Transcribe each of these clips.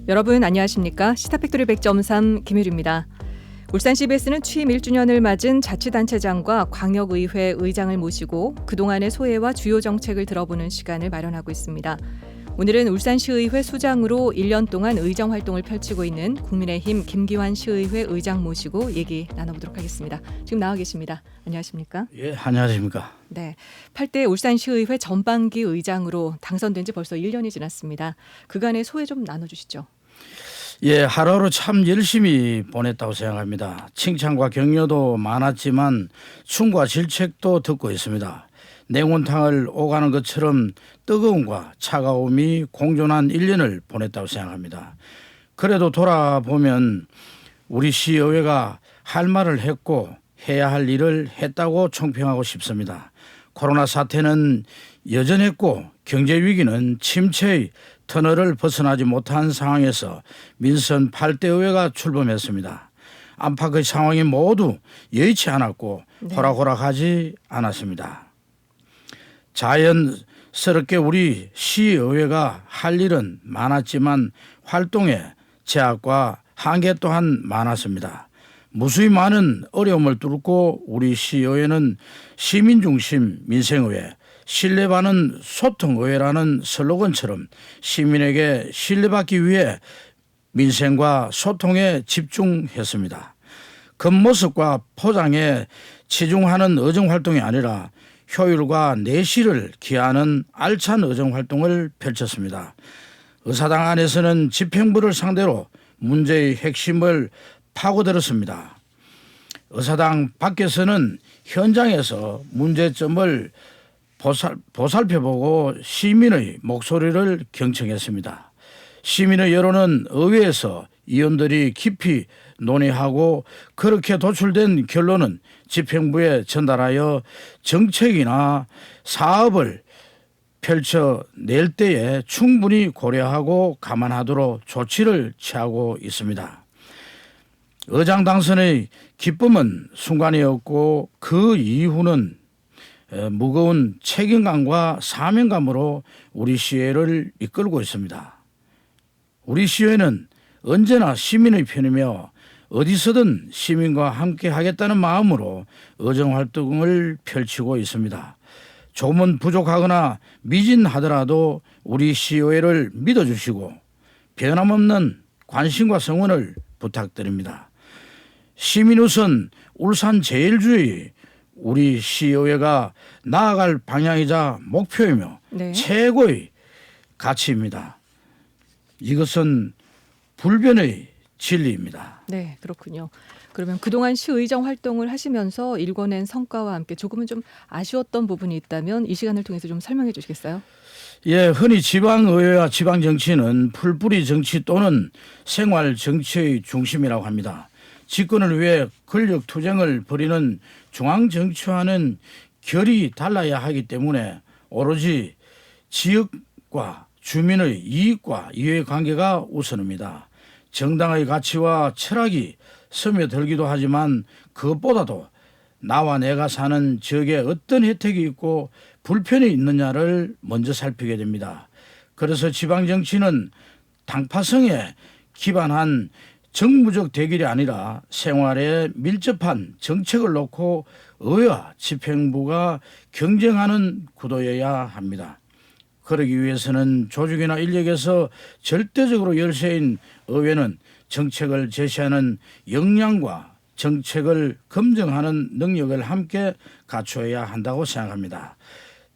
여러분 안녕하십니까? 시사팩토리 100.3 김유리입니다. 울산 CBS는 취임 1주년을 맞은 자치단체장과 광역의회 의장을 모시고 그동안의 소회와 주요 정책을 들어보는 시간을 마련하고 있습니다. 오늘은 울산시의회 수장으로 1년 동안 의정 활동을 펼치고 있는 국민의힘 김기환 시의회 의장 모시고 얘기 나눠보도록 하겠습니다. 지금 나와 계십니다. 안녕하십니까? 예, 안녕하십니까? 네, 8대 울산시의회 전반기 의장으로 당선된 지 벌써 1년이 지났습니다. 그간의 소회 좀 나눠주시죠. 예, 하루하루 참 열심히 보냈다고 생각합니다. 칭찬과 격려도 많았지만 충고와 질책도 듣고 있습니다. 냉온탕을 오가는 것처럼 뜨거움과 차가움이 공존한 1년을 보냈다고 생각합니다. 그래도 돌아보면 우리 시의회가 할 말을 했고 해야 할 일을 했다고 총평하고 싶습니다. 코로나 사태는 여전했고 경제 위기는 침체의 터널을 벗어나지 못한 상황에서 민선 8대 의회가 출범했습니다. 안팎의 상황이 모두 여의치 않았고 호락호락하지 않았습니다. 자연스럽게 우리 시의회가 할 일은 많았지만 활동의 제약과 한계 또한 많았습니다. 무수히 많은 어려움을 뚫고 우리 시의회는 시민중심 민생의회, 신뢰받는 소통의회라는 슬로건처럼 시민에게 신뢰받기 위해 민생과 소통에 집중했습니다. 겉모습과 포장에 치중하는 의정활동이 아니라 효율과 내실을 기하는 알찬 의정활동을 펼쳤습니다. 의사당 안에서는 집행부를 상대로 문제의 핵심을 파고들었습니다. 의사당 밖에서는 현장에서 문제점을 보살펴보고 시민의 목소리를 경청했습니다. 시민의 여론은 의회에서 의원들이 깊이 논의하고 그렇게 도출된 결론은 집행부에 전달하여 정책이나 사업을 펼쳐낼 때에 충분히 고려하고 감안하도록 조치를 취하고 있습니다. 의장 당선의 기쁨은 순간이었고 그 이후는 무거운 책임감과 사명감으로 우리 시의회를 이끌고 있습니다. 우리 시의회는 언제나 시민의 편이며 어디서든 시민과 함께 하겠다는 마음으로 의정활동을 펼치고 있습니다. 조금은 부족하거나 미진하더라도 우리 시의회를 믿어주시고 변함없는 관심과 성원을 부탁드립니다. 시민 우선 울산 제일주의 우리 시의회가 나아갈 방향이자 목표이며 최고의 가치입니다. 이것은 불변의 진리입니다. 네, 그렇군요. 그러면 그동안 시의정 활동을 하시면서 일궈낸 성과와 함께 조금은 좀 아쉬웠던 부분이 있다면 이 시간을 통해서 좀 설명해 주시겠어요? 예, 흔히 지방의회와 지방정치는 풀뿌리 정치 또는 생활 정치의 중심이라고 합니다. 집권을 위해 권력 투쟁을 벌이는 중앙정치와는 결이 달라야 하기 때문에 오로지 지역과 주민의 이익과 이해관계가 우선입니다. 정당의 가치와 철학이 스며들기도 하지만 그것보다도 나와 내가 사는 지역에 어떤 혜택이 있고 불편이 있느냐를 먼저 살피게 됩니다. 그래서 지방정치는 당파성에 기반한 정무적 대결이 아니라 생활에 밀접한 정책을 놓고 의회와 집행부가 경쟁하는 구도여야 합니다. 그러기 위해서는 조직이나 인력에서 절대적으로 열세인 의회는 정책을 제시하는 역량과 정책을 검증하는 능력을 함께 갖춰야 한다고 생각합니다.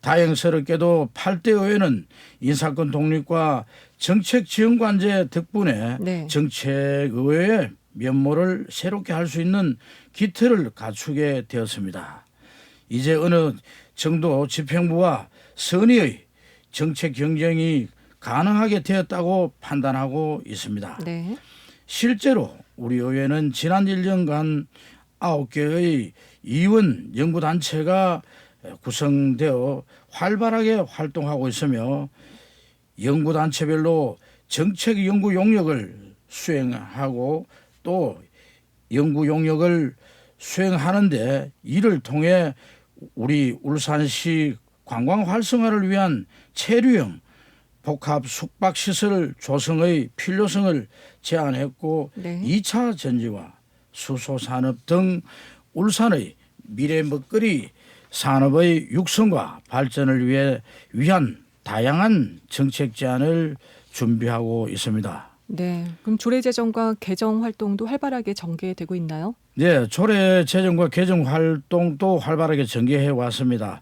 다행스럽게도 8대 의회는 인사권 독립과 정책지원관제 덕분에 정책의회의 면모를 새롭게 할 수 있는 기틀을 갖추게 되었습니다. 이제 어느 정도 집행부와 선의의 정책 경쟁이 가능하게 되었다고 판단하고 있습니다. 네. 실제로 우리 의회는 지난 1년간 9개의 이원 연구단체가 구성되어 활발하게 활동하고 있으며 연구단체별로 정책 연구 용역을 수행하고 또 연구 용역을 수행하는데 이를 통해 우리 울산시 관광 활성화를 위한 체류형 복합 숙박시설 조성의 필요성을 제안했고 네. 2차 전지와 수소산업 등 울산의 미래 먹거리 산업의 육성과 발전을 위한 다양한 정책 제안을 준비하고 있습니다. 네. 그럼 조례 제정과 개정 활동도 활발하게 전개되고 있나요? 네, 조례 제정과 개정 활동도 활발하게 전개해 왔습니다.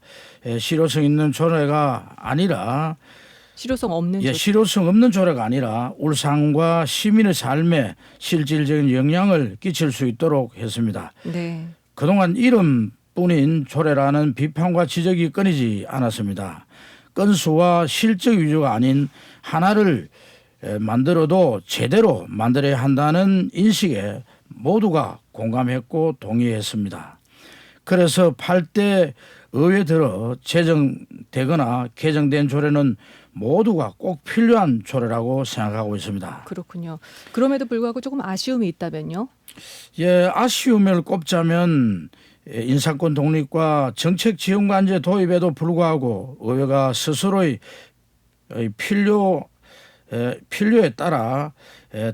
실효성 있는 조례가 아니라 실효성 없는 실효성 없는 조례가 아니라 울산과 시민의 삶에 실질적인 영향을 끼칠 수 있도록 했습니다. 네. 그동안 이름뿐인 조례라는 비판과 지적이 끊이지 않았습니다. 건수와 실적 위주가 아닌 하나를 만들어도 제대로 만들어야 한다는 인식에 모두가 공감했고 동의했습니다. 그래서 8대 의회 들어 제정되거나 개정된 조례는 모두가 꼭 필요한 조례라고 생각하고 있습니다. 그렇군요. 그럼에도 불구하고 조금 아쉬움이 있다면요? 아쉬움을 꼽자면 인사권 독립과 정책 지원관제 도입에도 불구하고 의회가 스스로의 필요에 따라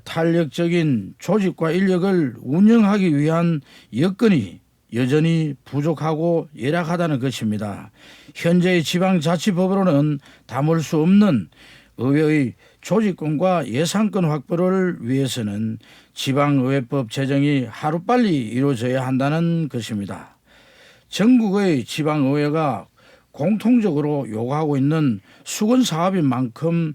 탄력적인 조직과 인력을 운영하기 위한 여건이 여전히 부족하고 열악하다는 것입니다. 현재의 지방자치법으로는 담을 수 없는 의회의 조직권과 예산권 확보를 위해서는 지방의회법 제정이 하루빨리 이루어져야 한다는 것입니다. 전국의 지방의회가 공통적으로 요구하고 있는 수건 사업인 만큼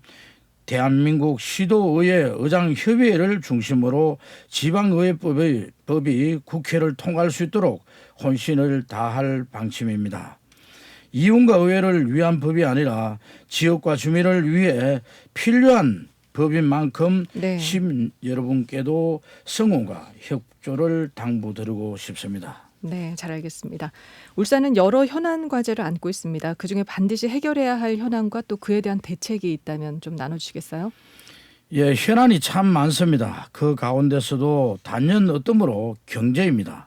대한민국 시도의회 의장협의회를 중심으로 지방의회법이 국회를 통과할 수 있도록 혼신을 다할 방침입니다. 이윤과 의회를 위한 법이 아니라 지역과 주민을 위해 필요한 법인 만큼 네. 시민 여러분께도 성원과 협조를 당부드리고 싶습니다. 네, 잘 알겠습니다. 울산은 여러 현안 과제를 안고 있습니다. 그중에 반드시 해결해야 할 현안과 또 그에 대한 대책이 있다면 좀 나눠주시겠어요? 현안이 참 많습니다. 그 가운데서도 단연 어떤 경제입니다.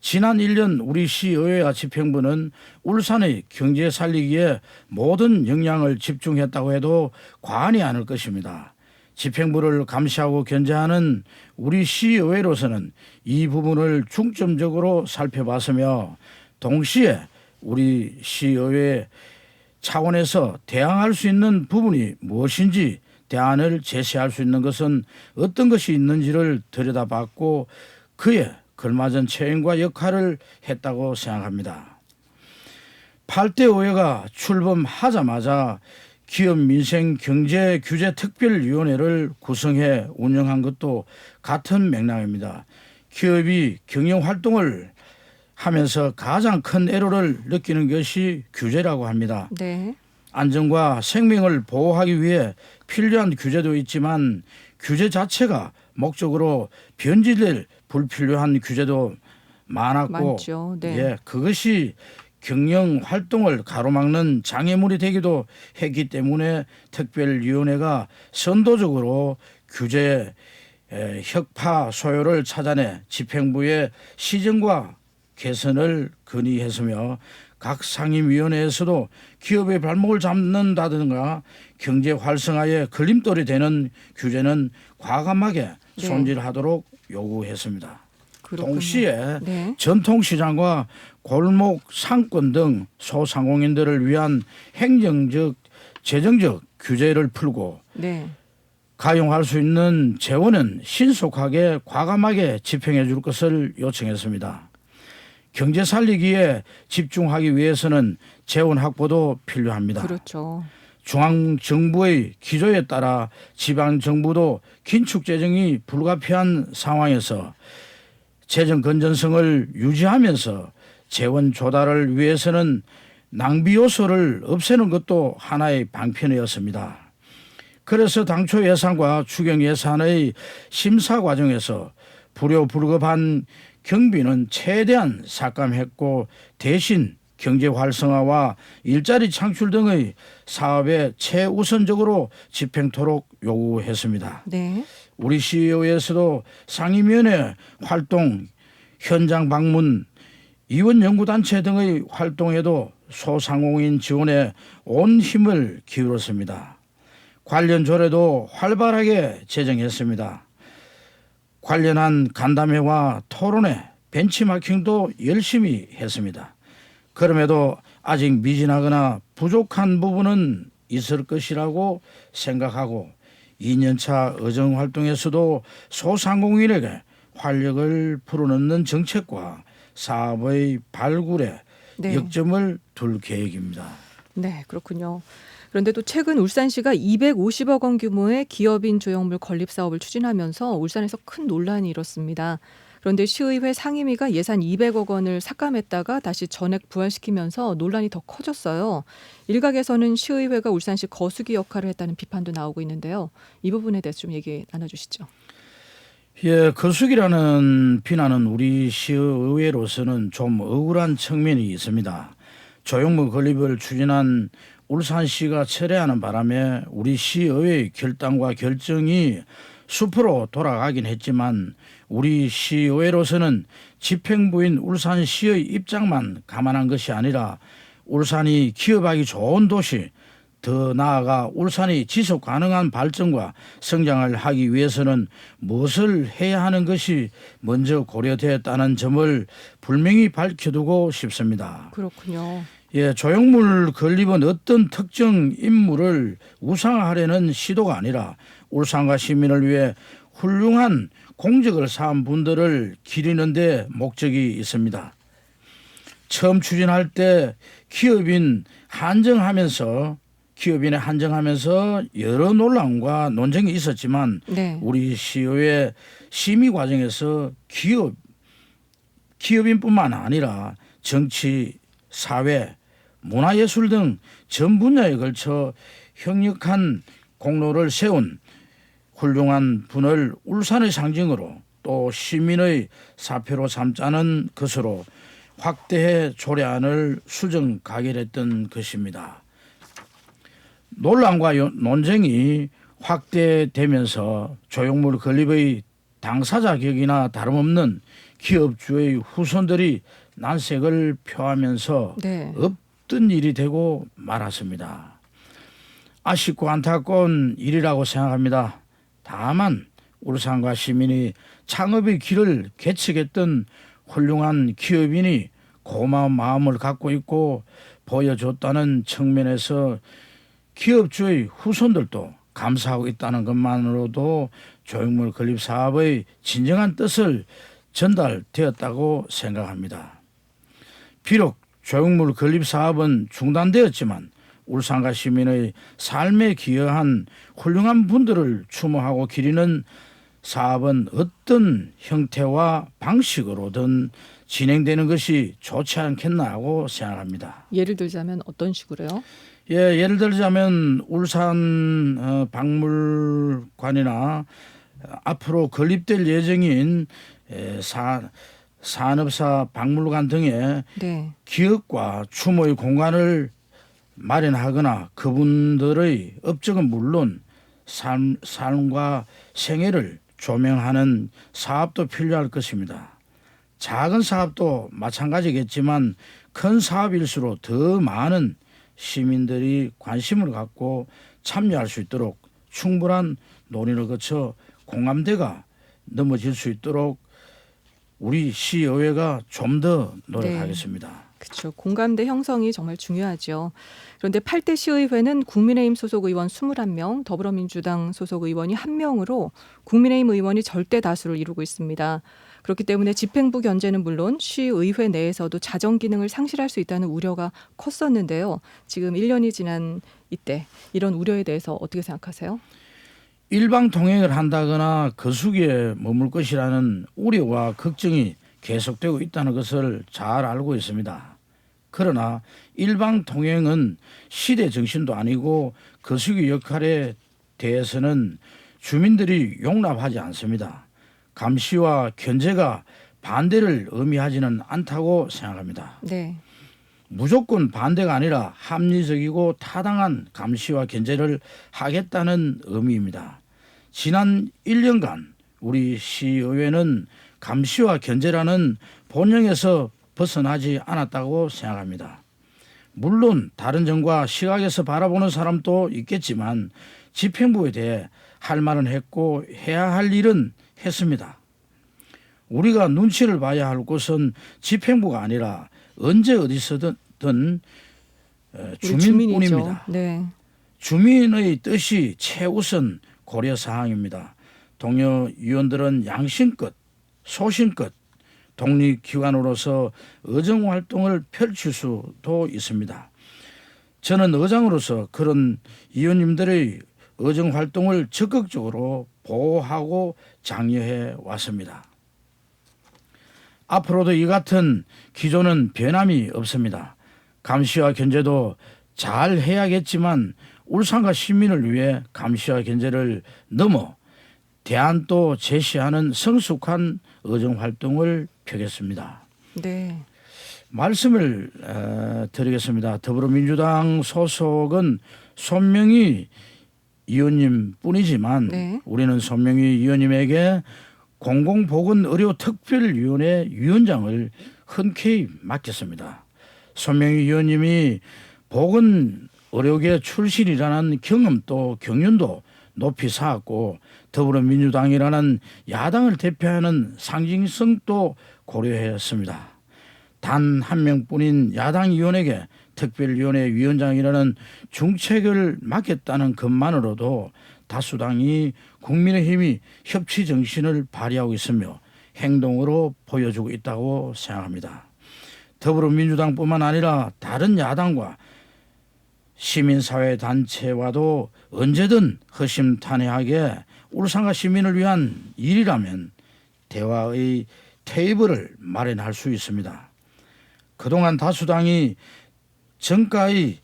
지난 1년 우리 시의회와 집행부는 울산의 경제 살리기에 모든 역량을 집중했다고 해도 과언이 아닐 것입니다. 집행부를 감시하고 견제하는 우리 시의회로서는 이 부분을 중점적으로 살펴봤으며 동시에 우리 시의회 차원에서 대항할 수 있는 부분이 무엇인지 대안을 제시할 수 있는 것은 어떤 것이 있는지를 들여다봤고 그에 걸맞은 책임과 역할을 했다고 생각합니다. 8대 의회가 출범하자마자 기업민생경제규제특별위원회를 구성해 운영한 것도 같은 맥락입니다. 기업이 경영활동을 하면서 가장 큰 애로를 느끼는 것이 규제라고 합니다. 네. 안전과 생명을 보호하기 위해 필요한 규제도 있지만 규제 자체가 목적으로 변질될 불필요한 규제도 많았고 많죠. 네. 그것이 경영 활동을 가로막는 장애물이 되기도 했기 때문에 특별위원회가 선도적으로 규제 혁파 소요를 찾아내 집행부의 시정과 개선을 건의했으며 각 상임위원회에서도 기업의 발목을 잡는다든가 경제 활성화에 걸림돌이 되는 규제는 과감하게 손질하도록 요구했습니다. 그렇군요. 동시에 네. 전통시장과 골목 상권 등 소상공인들을 위한 행정적, 재정적 규제를 풀고 네. 가용할 수 있는 재원은 신속하게 과감하게 집행해 줄 것을 요청했습니다. 경제 살리기에 집중하기 위해서는 재원 확보도 필요합니다. 그렇죠. 중앙정부의 기조에 따라 지방정부도 긴축 재정이 불가피한 상황에서 재정 건전성을 유지하면서 재원 조달을 위해서는 낭비 요소를 없애는 것도 하나의 방편이었습니다. 그래서 당초 예산과 추경 예산의 심사 과정에서 불효불급한 경비는 최대한 삭감했고 대신 경제 활성화와 일자리 창출 등의 사업에 최우선적으로 집행토록 요구했습니다. 네. 우리 시의회에서도 상임위원회 활동, 현장 방문, 이원연구단체 등의 활동에도 소상공인 지원에 온 힘을 기울였습니다. 관련 조례도 활발하게 제정했습니다. 관련한 간담회와 토론회, 벤치마킹도 열심히 했습니다. 그럼에도 아직 미진하거나 부족한 부분은 있을 것이라고 생각하고 2년차 의정활동에서도 소상공인에게 활력을 불어넣는 정책과 사업의 발굴에 네. 역점을 둘 계획입니다. 네, 그렇군요. 그런데 또 최근 울산시가 250억 원 규모의 기업인 조형물 건립 사업을 추진하면서 울산에서 큰 논란이 일었습니다. 그런데 시의회 상임위가 예산 200억 원을 삭감했다가 다시 전액 부활시키면서 논란이 더 커졌어요. 일각에서는 시의회가 울산시 거수기 역할을 했다는 비판도 나오고 있는데요. 이 부분에 대해서 좀 얘기 나눠주시죠. 예, 거수기라는 비난은 우리 시의회로서는 좀 억울한 측면이 있습니다. 조형물 건립을 추진한 울산시가 철회하는 바람에 우리 시의회의 결단과 결정이 숲으로 돌아가긴 했지만 우리 시의회로서는 집행부인 울산시의 입장만 감안한 것이 아니라 울산이 기업하기 좋은 도시, 더 나아가 울산이 지속 가능한 발전과 성장을 하기 위해서는 무엇을 해야 하는 것이 먼저 고려되었다는 점을 분명히 밝혀두고 싶습니다. 그렇군요. 예, 조형물 건립은 어떤 특정 인물을 우상화하려는 시도가 아니라 울산과 시민을 위해 훌륭한 공적을 쌓은 분들을 기리는 데 목적이 있습니다. 처음 추진할 때 기업인에 한정하면서 여러 논란과 논쟁이 있었지만 네. 우리 시의회 심의 과정에서 기업인뿐만 아니라 정치, 사회, 문화예술 등 전 분야에 걸쳐 혁혁한 공로를 세운 훌륭한 분을 울산의 상징으로 또 시민의 사표로 삼자는 것으로 확대해 조례안을 수정 가결했던 것입니다. 논란과 논쟁이 확대되면서 조형물 건립의 당사자 격이나 다름없는 기업주의 후손들이 난색을 표하면서 네. 없던 일이 되고 말았습니다. 아쉽고 안타까운 일이라고 생각합니다. 다만 울산과 시민이 창업의 길을 개척했던 훌륭한 기업인이 고마운 마음을 갖고 있고 보여줬다는 측면에서 기업주의 후손들도 감사하고 있다는 것만으로도 조형물 건립 사업의 진정한 뜻을 전달되었다고 생각합니다. 비록 조형물 건립 사업은 중단되었지만 울산과 시민의 삶에 기여한 훌륭한 분들을 추모하고 기리는 사업은 어떤 형태와 방식으로든 진행되는 것이 좋지 않겠나 하고 생각합니다. 예를 들자면 어떤 식으로요? 예, 예를 들자면 울산 박물관이나 앞으로 건립될 예정인 산업사 박물관 등의 네. 기업과 추모의 공간을 마련하거나 그분들의 업적은 물론 삶과 생애를 조명하는 사업도 필요할 것입니다. 작은 사업도 마찬가지겠지만 큰 사업일수록 더 많은 시민들이 관심을 갖고 참여할 수 있도록 충분한 논의를 거쳐 공감대가 넘어질 수 있도록 우리 시의회가 좀 더 노력하겠습니다. 그렇죠. 공감대 형성이 정말 중요하죠. 그런데 8대 시의회는 국민의힘 소속 의원 21명, 더불어민주당 소속 의원이 1명으로 국민의힘 의원이 절대 다수를 이루고 있습니다. 그렇기 때문에 집행부 견제는 물론 시의회 내에서도 자정 기능을 상실할 수 있다는 우려가 컸었는데요. 지금 1년이 지난 이때 이런 우려에 대해서 어떻게 생각하세요? 일방 통행을 한다거나 거수기에 머물 것이라는 우려와 걱정이 계속되고 있다는 것을 잘 알고 있습니다. 그러나 일방 통행은 시대 정신도 아니고 거수기 역할에 대해서는 주민들이 용납하지 않습니다. 감시와 견제가 반대를 의미하지는 않다고 생각합니다. 네. 무조건 반대가 아니라 합리적이고 타당한 감시와 견제를 하겠다는 의미입니다. 지난 1년간 우리 시의회는 감시와 견제라는 본영에서 벗어나지 않았다고 생각합니다. 물론 다른 점과 시각에서 바라보는 사람도 있겠지만 집행부에 대해 할 말은 했고 해야 할 일은 했습니다. 우리가 눈치를 봐야 할 곳은 집행부가 아니라 언제 어디서든 우리 주민뿐입니다. 네. 주민의 뜻이 최우선 고려 사항입니다. 동료 위원들은 양심껏 소신껏 독립기관으로서 의정활동을 펼칠 수도 있습니다. 저는 의장으로서 그런 위원님들의 의정활동을 적극적으로 보호하고 장려해 왔습니다. 앞으로도 이 같은 기조는 변함이 없습니다. 감시와 견제도 잘 해야겠지만 울산과 시민을 위해 감시와 견제를 넘어 대안도 제시하는 성숙한 의정활동을 펴겠습니다. 네. 말씀을 드리겠습니다. 더불어민주당 소속은 손명희 의원님 뿐이지만 네. 우리는 손명희 의원님에게 공공보건의료특별위원회 위원장을 흔쾌히 맡겼습니다. 손명희 의원님이 보건의료계 출신이라는 경험도 경륜도 높이 쌓았고 더불어민주당이라는 야당을 대표하는 상징성도 고려했습니다. 단 한 명뿐인 야당 의원에게 특별위원회 위원장이라는 중책을 맡겼다는 것만으로도 다수당이 국민의힘이 협치 정신을 발휘하고 있으며 행동으로 보여주고 있다고 생각합니다. 더불어민주당뿐만 아니라 다른 야당과 시민사회 단체와도 언제든 허심탄회하게 울산과 시민을 위한 일이라면 대화의 테이블을 마련할 수 있습니다. 그동안 다수당이 정가의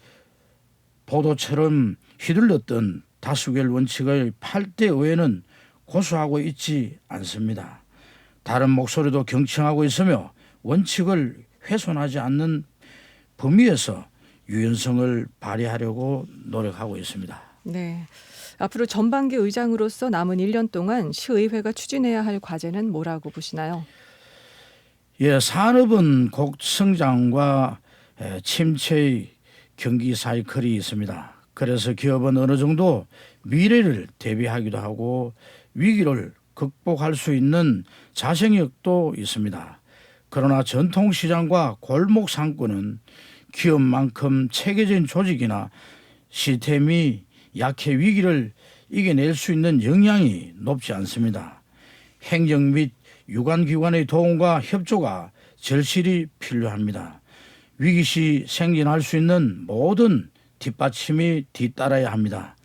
보도처럼 휘둘렀던 다수결 원칙의 8대 의회는 고수하고 있지 않습니다. 다른 목소리도 경청하고 있으며 원칙을 훼손하지 않는 범위에서 유연성을 발휘하려고 노력하고 있습니다. 네. 앞으로 전반기 의장으로서 남은 1년 동안 시의회가 추진해야 할 과제는 뭐라고 보시나요? 예, 산업은 곡성장과 침체의 경기 사이클이 있습니다. 그래서 기업은 어느 정도 미래를 대비하기도 하고 위기를 극복할 수 있는 자생력도 있습니다. 그러나 전통시장과 골목 상권은 기업만큼 체계적인 조직이나 시스템이 약해 위기를 이겨낼 수 있는 역량이 높지 않습니다. 행정 및 유관기관의 도움과 협조가 절실히 필요합니다. 위기 시 생존할 수 있는 모든 뒷받침이 뒤따라야 합니다.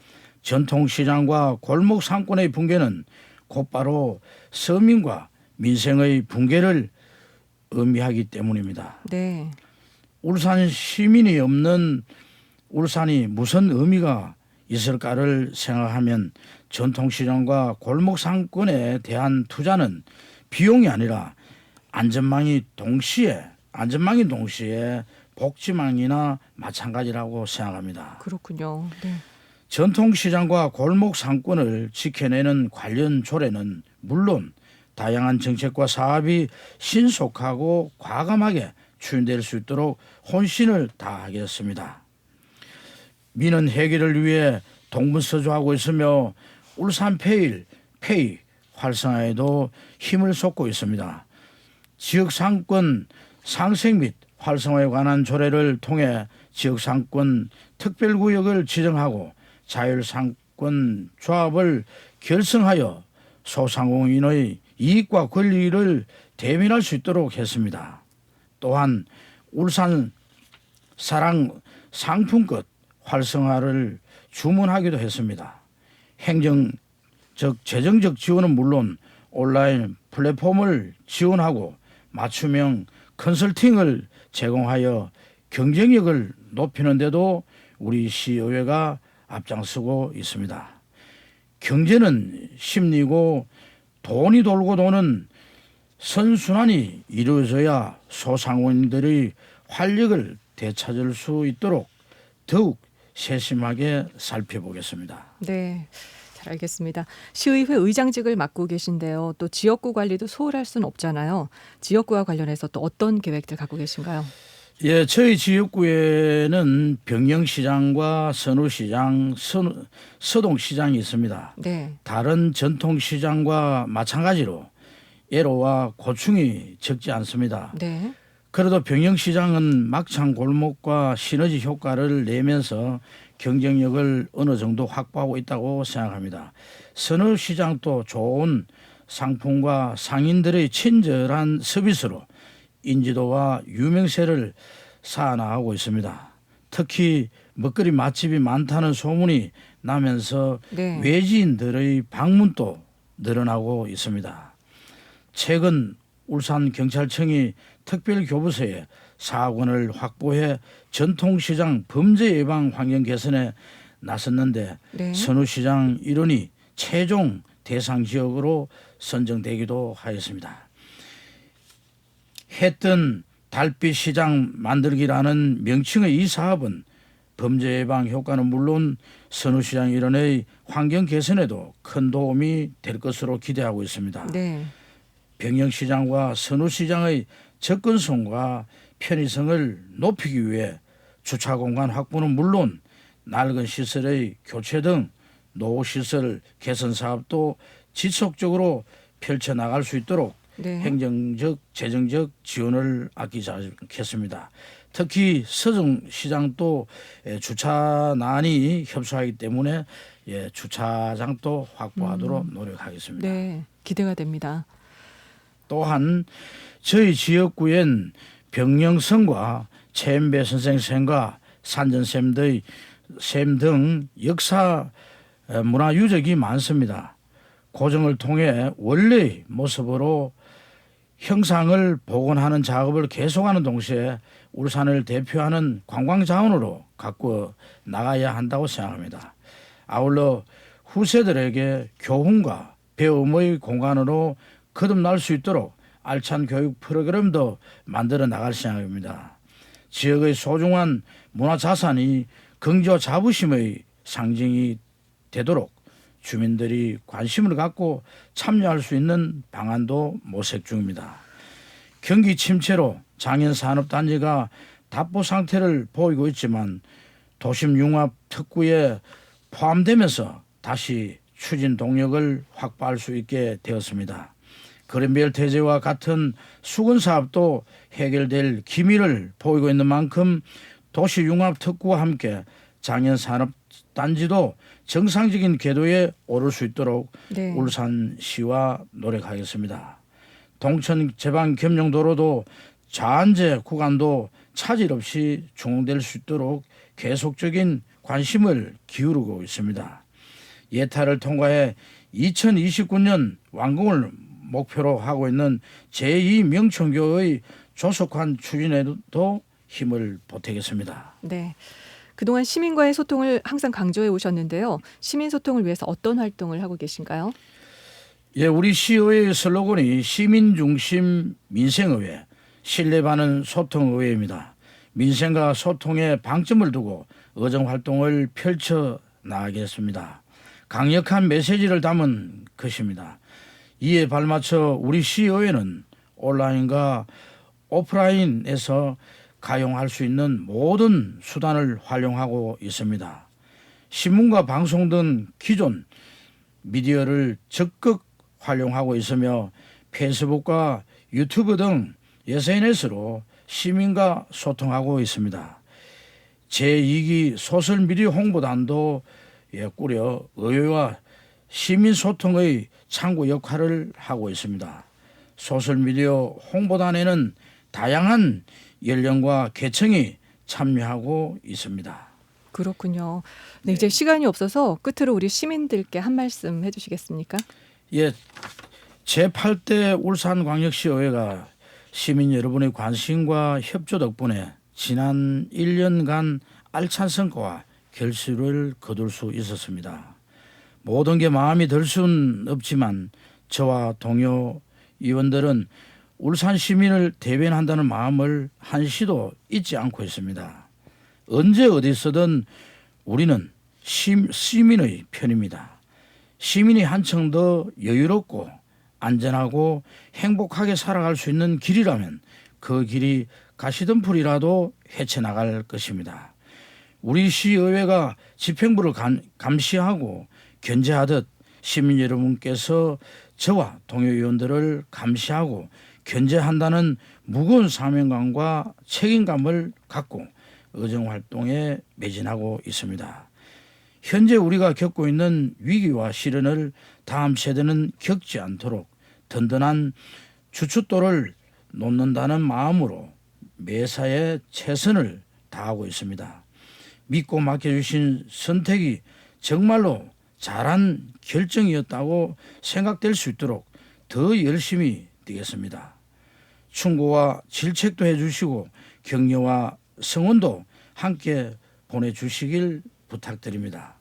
전통시장과 골목 상권의 붕괴는 곧바로 서민과 민생의 붕괴를 의미하기 때문입니다. 네. 울산 시민이 없는 울산이 무슨 의미가 있을까를 생각하면 전통시장과 골목 상권에 대한 투자는 비용이 아니라 안전망이 동시에 복지망이나 마찬가지라고 생각합니다. 그렇군요. 네. 전통시장과 골목 상권을 지켜내는 관련 조례는 물론 다양한 정책과 사업이 신속하고 과감하게 추진될 수 있도록 혼신을 다하겠습니다. 민원 해결을 위해 동분서주하고 있으며 울산페이 활성화에도 힘을 쏟고 있습니다. 지역상권 상생 및 활성화에 관한 조례를 통해 지역상권 특별구역을 지정하고 자율상권 조합을 결성하여 소상공인의 이익과 권리를 대변할 수 있도록 했습니다. 또한 울산 사랑 상품권 활성화를 주문하기도 했습니다. 재정적 지원은 물론 온라인 플랫폼을 지원하고 맞춤형 컨설팅을 제공하여 경쟁력을 높이는 데도 우리 시의회가 앞장서고 있습니다. 경제는 심리고 돈이 돌고 도는 선순환이 이루어져야 소상공인들의 활력을 되찾을 수 있도록 더욱 세심하게 살펴보겠습니다. 네. 잘 알겠습니다. 시의회 의장직을 맡고 계신데요. 또 지역구 관리도 소홀할 수는 없잖아요. 지역구와 관련해서 또 어떤 계획들 갖고 계신가요? 예, 저희 지역구에는 병영시장과 선우시장, 서동시장이 있습니다. 네. 다른 전통시장과 마찬가지로 애로와 고충이 적지 않습니다. 네. 그래도 병영시장은 막창 골목과 시너지 효과를 내면서 경쟁력을 어느 정도 확보하고 있다고 생각합니다. 선우시장도 좋은 상품과 상인들의 친절한 서비스로 인지도와 유명세를 쌓아나가고 있습니다. 특히 먹거리 맛집이 많다는 소문이 나면서 네. 외지인들의 방문도 늘어나고 있습니다. 최근 울산경찰청이 특별교부서에 4억 원을 확보해 전통시장 범죄 예방 환경 개선에 나섰는데 네. 선우시장 일원이 최종 대상 지역으로 선정되기도 하였습니다. 해뜬 달빛시장 만들기라는 명칭의 이 사업은 범죄 예방 효과는 물론 선우시장 일원의 환경 개선에도 큰 도움이 될 것으로 기대하고 있습니다. 네. 병영시장과 선우시장의 접근성과 편의성을 높이기 위해 주차공간 확보는 물론 낡은 시설의 교체 등 노후시설 개선 사업도 지속적으로 펼쳐나갈 수 있도록 네. 행정적, 재정적 지원을 아끼지 않겠습니다. 특히 서정시장도 주차난이 협소하기 때문에 주차장도 확보하도록 노력하겠습니다. 네. 기대가 됩니다. 또한 저희 지역구엔 병영성과 최인배 선생샘과 산전샘 등 역사 문화 유적이 많습니다. 고정을 통해 원래의 모습으로 형상을 복원하는 작업을 계속하는 동시에 울산을 대표하는 관광자원으로 가꾸어 나가야 한다고 생각합니다. 아울러 후세들에게 교훈과 배움의 공간으로 거듭날 수 있도록 알찬 교육 프로그램도 만들어 나갈 생각입니다. 지역의 소중한 문화자산이 긍지와 자부심의 상징이 되도록 주민들이 관심을 갖고 참여할 수 있는 방안도 모색 중입니다. 경기 침체로 장현산업단지가 답보 상태를 보이고 있지만 도심 융합 특구에 포함되면서 다시 추진 동력을 확보할 수 있게 되었습니다. 그린벨트 해제와 같은 수건 사업도 해결될 기미를 보이고 있는 만큼 도시 융합 특구와 함께 장현산업단지도 정상적인 궤도에 오를 수 있도록 네. 울산시와 노력하겠습니다. 동천 제방 겸용도로도 좌안제 구간도 차질 없이 준공될 수 있도록 계속적인 관심을 기울이고 있습니다. 예타를 통과해 2029년 완공을 목표로 하고 있는 제2명천교의 조속한 추진에도 힘을 보태겠습니다. 네. 그동안 시민과의 소통을 항상 강조해 오셨는데요. 시민 소통을 위해서 어떤 활동을 하고 계신가요? 예, 우리 시의회의 슬로건이 시민 중심 민생의회, 신뢰받는 소통의회입니다. 민생과 소통에 방점을 두고 의정 활동을 펼쳐 나가겠습니다. 강력한 메시지를 담은 것입니다. 이에 발맞춰 우리 시의회는 온라인과 오프라인에서 가용할 수 있는 모든 수단을 활용하고 있습니다. 신문과 방송 등 기존 미디어를 적극 활용하고 있으며 페이스북과 유튜브 등 SNS로 시민과 소통하고 있습니다. 제2기 소셜미디어 홍보단도 꾸려 의회와 시민 소통의 창구 역할을 하고 있습니다. 소셜미디어 홍보단에는 다양한 연령과 계층이 참여하고 있습니다. 그렇군요. 네, 이제 시간이 없어서 끝으로 우리 시민들께 한 말씀 해주시겠습니까? 예, 제8대 울산광역시의회가 시민 여러분의 관심과 협조 덕분에 지난 1년간 알찬 성과와 결실을 거둘 수 있었습니다. 모든 게 마음이 들 수는 없지만 저와 동료 의원들은 울산 시민을 대변한다는 마음을 한시도 잊지 않고 있습니다. 언제 어디서든 우리는 시민의 편입니다. 시민이 한층 더 여유롭고 안전하고 행복하게 살아갈 수 있는 길이라면 그 길이 가시덤불이라도 헤쳐나갈 것입니다. 우리 시의회가 집행부를 감시하고 견제하듯 시민 여러분께서 저와 동료위원들을 감시하고 견제한다는 무거운 사명감과 책임감을 갖고 의정활동에 매진하고 있습니다. 현재 우리가 겪고 있는 위기와 시련을 다음 세대는 겪지 않도록 든든한 주춧돌을 놓는다는 마음으로 매사에 최선을 다하고 있습니다. 믿고 맡겨주신 선택이 정말로 잘한 결정이었다고 생각될 수 있도록 더 열심히 뛰겠습니다. 충고와 질책도 해주시고 격려와 성원도 함께 보내주시길 부탁드립니다.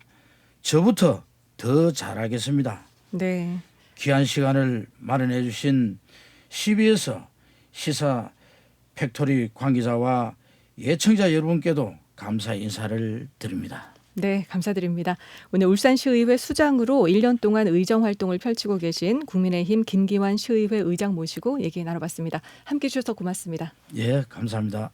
저부터 더 잘하겠습니다. 네. 귀한 시간을 마련해 주신 CBS 시사 팩토리 관계자와 예청자 여러분께도 감사 인사를 드립니다. 네, 감사드립니다. 오늘 울산시의회 수장으로 1년 동안 의정 활동을 펼치고 계신 국민의힘 김기환 시의회 의장 모시고 얘기 나눠봤습니다. 함께해 주셔서 고맙습니다. 예, 감사합니다.